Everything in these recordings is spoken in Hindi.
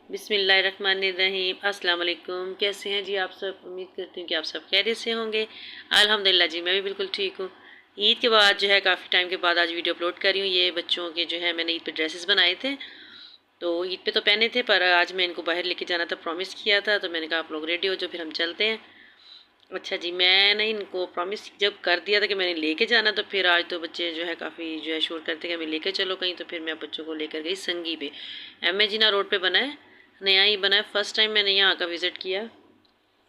बिस्मिल्लाहिर्रहमानिर्रहीम। अस्सलाम वालेकुम। कैसे हैं जी आप सब? उम्मीद करती हूँ कि आप सब खैरियत से होंगे। अल्हम्दुलिल्लाह जी, मैं भी बिल्कुल ठीक हूँ। ईद के बाद जो है काफ़ी टाइम के बाद आज वीडियो अपलोड कर रही हूँ। ये बच्चों के जो है मैंने ईद पे ड्रेसेस बनाए थे, तो ईद पे तो पहने थे, पर आज मैं इनको बाहर लेके जाना था, प्रॉमिस किया था, तो मैंने कहा आप लोग रेडी हो जाओ, फिर हम चलते हैं। अच्छा जी, मैंने इनको प्रॉमिस जब कर दिया था कि मैंने लेके जाना, तो फिर आज तो बच्चे जो है काफ़ी जो है शोर करते कि हमें लेके चलो कहीं, तो फिर मैं बच्चों को लेकर गई संगी पे। एम ए जीना रोड पे बना है, नया ही बना है। फ़र्स्ट टाइम मैंने यहाँ का विज़िट किया,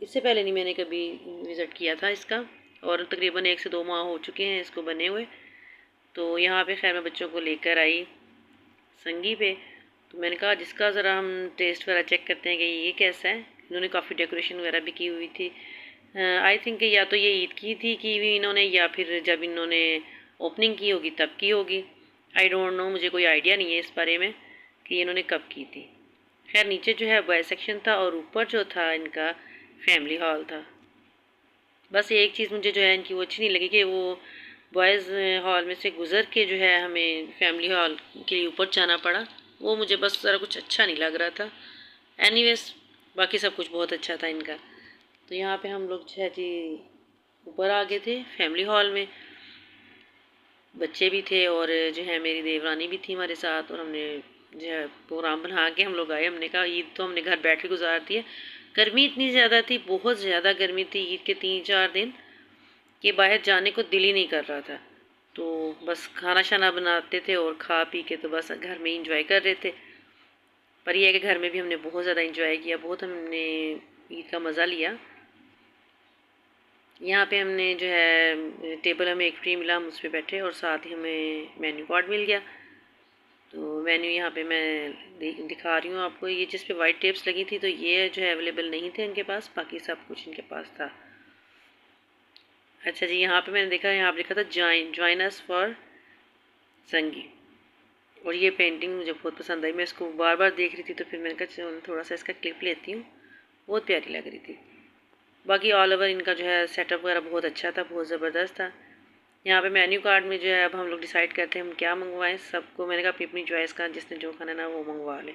इससे पहले नहीं मैंने कभी विज़िट किया था इसका, और तकरीबन 1 से 2 माह हो चुके हैं इसको बने हुए। तो यहाँ पे खैर मैं बच्चों को लेकर आई संगी पे, तो मैंने कहा जिसका ज़रा हम टेस्ट वगैरह चेक करते हैं कि ये कैसा है। इन्होंने काफ़ी डेकोरेशन वगैरह भी की हुई थी। आई थिंक या तो ये ईद की थी कि भी इन्होंने, या फिर जब इन्होंने ओपनिंग की होगी तब की होगी। आई डोंट नो, मुझे कोई आइडिया नहीं है इस बारे में कि इन्होंने कब की थी। खैर नीचे जो है बॉय सेक्शन था और ऊपर जो था इनका फैमिली हॉल था। बस एक चीज़ मुझे जो है इनकी वो अच्छी नहीं लगी कि वो बॉयज़ हॉल में से गुज़र के जो है हमें फैमिली हॉल के लिए ऊपर जाना पड़ा। वो मुझे बस ज़रा कुछ अच्छा नहीं लग रहा था। एनीवेज बाकी सब कुछ बहुत अच्छा था इनका। तो यहाँ पे हम लोग जो है जी ऊपर आ गए थे फैमिली हॉल में। बच्चे भी थे और जो है मेरी देवरानी भी थी हमारे साथ, और हमने जो है प्रोग्राम बना के हम लोग आए। हमने कहा ईद तो हमने घर बैठ के गुजार दी है। गर्मी इतनी ज़्यादा थी, बहुत ज़्यादा गर्मी थी ईद के 3-4 दिन, कि बाहर जाने को दिल ही नहीं कर रहा था। तो बस खाना शाना बनाते थे और खा पी के तो बस घर में इंजॉय कर रहे थे। पर यह है कि घर में भी हमने बहुत ज़्यादा इंजॉय किया, बहुत हमने ईद का मज़ा लिया। यहाँ पे हमने जो है टेबल हमें एक फ्री मिला, हम उस पर बैठे और साथ ही हमें मेन्यू कार्ड मिल गया। तो मेन्यू यहाँ पे मैं दिखा रही हूँ आपको। ये जिस पे वाइट टेप्स लगी थी, तो ये जो है अवेलेबल नहीं थे इनके पास, बाकी सब कुछ इनके पास था। अच्छा जी, यहाँ पे मैंने देखा, यहाँ पे लिखा था ज्वाइन अस फॉर संगी, और ये पेंटिंग मुझे बहुत पसंद आई। मैं इसको बार बार देख रही थी, तो फिर मैंने कहा चलो थोड़ा सा इसका क्लिप लेती हूँ। बहुत प्यारी लग रही थी। बाकी ऑल ओवर इनका जो है सेटअप वगैरह बहुत अच्छा था, बहुत ज़बरदस्त था। यहाँ पे मेन्यू कार्ड में जो है अब हम लोग डिसाइड करते हैं हम क्या मंगवाएं। सबको मैंने कहा अपनी अपनी चॉइस का जिसने जो खाना ना वो मंगवा ले।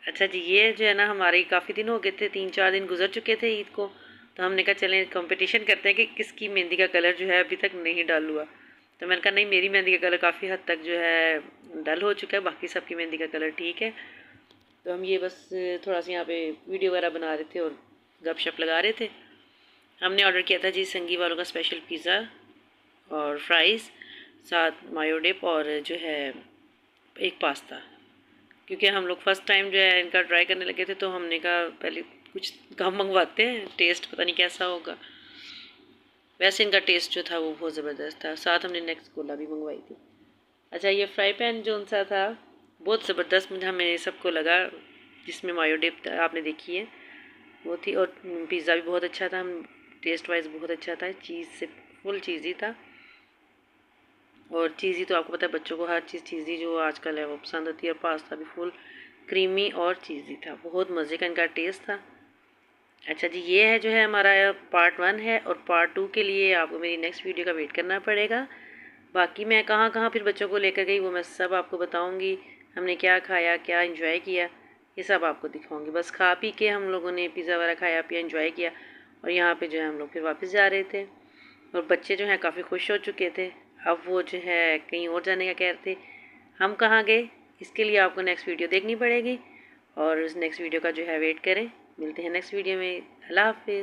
अच्छा जी, ये जो है ना हमारे काफ़ी दिन हो गए थे, 3-4 दिन गुजर चुके थे ईद को, तो हमने कहा चलें कंपटीशन करते हैं कि किसकी मेहंदी का कलर जो है अभी तक नहीं डल हुआ। तो मैंने कहा नहीं, मेरी मेहंदी का कलर काफ़ी हद तक जो है डल हो चुका है, बाकी सबकी मेहंदी का कलर ठीक है। तो हम ये बस थोड़ा सा यहाँ पे वीडियो वगैरह बना रहे थे और गपशप लगा रहे थे। हमने ऑर्डर किया था जी संगी वालों का स्पेशल पिज़्ज़ा और फ्राइज़, साथ मायो डिप और जो है एक पास्ता। क्योंकि हम लोग फ़र्स्ट टाइम जो है इनका ट्राई करने लगे थे, तो हमने कहा पहले कुछ कम मंगवाते हैं, टेस्ट पता नहीं कैसा होगा। वैसे इनका टेस्ट जो था वो बहुत ज़बरदस्त था। साथ हमने नेक्स्ट कोला भी मंगवाई थी। अच्छा, ये फ्राई पैन जो सा था बहुत ज़बरदस्त मुझे हमें सबको लगा, जिसमें मायो डिप आपने देखी है वो थी, और पिज़्ज़ा भी बहुत अच्छा था। हम टेस्ट वाइज बहुत अच्छा था, चीज़ से फुल चीज़ी था। और चीज़ी तो आपको पता है बच्चों को हर चीज़ चीज़ी जो आजकल है वो पसंद होती है, और पास्ता भी फुल क्रीमी और चीज़ी था, बहुत मज़े का इनका टेस्ट था। अच्छा जी, ये है जो है हमारा पार्ट 1 है, और पार्ट 2 के लिए आपको मेरी नेक्स्ट वीडियो का वेट करना पड़ेगा। बाकी मैं कहाँ कहाँ फिर बच्चों को लेकर गई वो मैं सब आपको बताऊँगी। हमने क्या खाया, क्या इंजॉय किया, ये सब आपको दिखाऊँगी। बस खा पी के हम लोगों ने पिज़्ज़ा वगैरह खाया पिया, इंजॉय किया, और यहाँ पे जो है हम लोग फिर वापस जा रहे थे। और बच्चे जो हैं काफ़ी खुश हो चुके थे, अब वो जो है कहीं और जाने का कह रहे थे। हम कहाँ गए, इसके लिए आपको नेक्स्ट वीडियो देखनी पड़ेगी, और उस नेक्स्ट वीडियो का जो है वेट करें। मिलते हैं नेक्स्ट वीडियो में। अल्लाह हाफ़िज़।